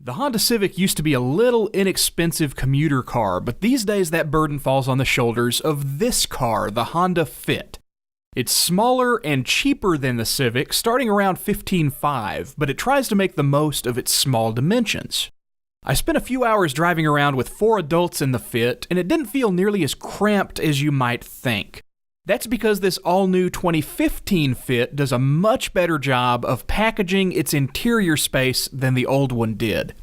The Honda Civic used to be a little inexpensive commuter car, but these days that burden falls on the shoulders of this car, the Honda Fit. It's smaller and cheaper than the Civic, starting around $15,500, but it tries to make the most of its small dimensions. I spent a few hours driving around with 4 adults in the Fit, and it didn't feel nearly as cramped as you might think. That's because this all-new 2015 Fit does a much better job of packaging its interior space than the old one did.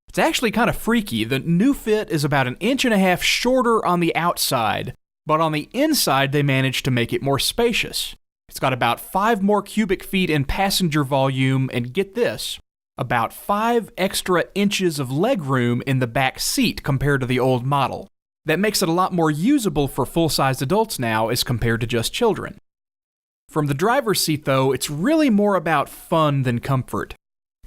It's actually kind of freaky. The new Fit is about 1.5 inches shorter on the outside, but on the inside they managed to make it more spacious. It's got about 5 more cubic feet in passenger volume, and get this, about 5 extra inches of legroom in the back seat compared to the old model. That makes it a lot more usable for full-sized adults now as compared to just children. From the driver's seat, though, it's really more about fun than comfort.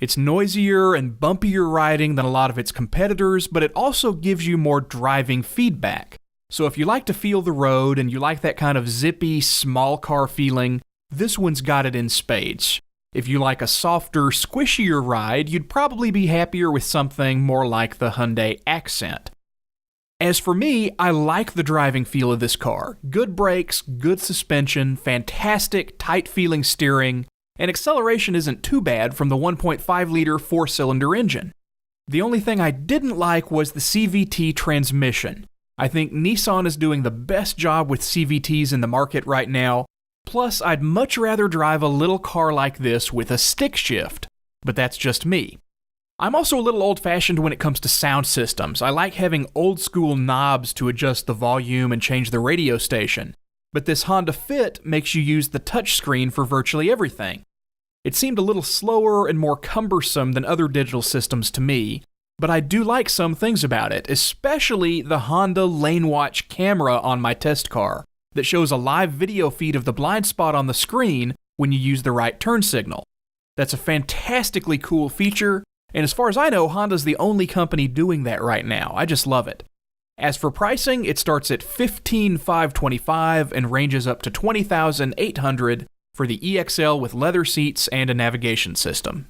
It's noisier and bumpier riding than a lot of its competitors, but it also gives you more driving feedback. So if you like to feel the road and you like that kind of zippy, small car feeling, this one's got it in spades. If you like a softer, squishier ride, you'd probably be happier with something more like the Hyundai Accent. As for me, I like the driving feel of this car. Good brakes, good suspension, fantastic, tight-feeling steering, and acceleration isn't too bad from the 1.5-liter 4-cylinder engine. The only thing I didn't like was the CVT transmission. I think Nissan is doing the best job with CVTs in the market right now, plus I'd much rather drive a little car like this with a stick shift, but that's just me. I'm also a little old-fashioned when it comes to sound systems. I like having old-school knobs to adjust the volume and change the radio station, but this Honda Fit makes you use the touchscreen for virtually everything. It seemed a little slower and more cumbersome than other digital systems to me, but I do like some things about it, especially the Honda Lane Watch camera on my test car that shows a live video feed of the blind spot on the screen when you use the right turn signal. That's a fantastically cool feature, and as far as I know, Honda's the only company doing that right now. I just love it. As for pricing, it starts at $15,525 and ranges up to $20,800 for the EXL with leather seats and a navigation system.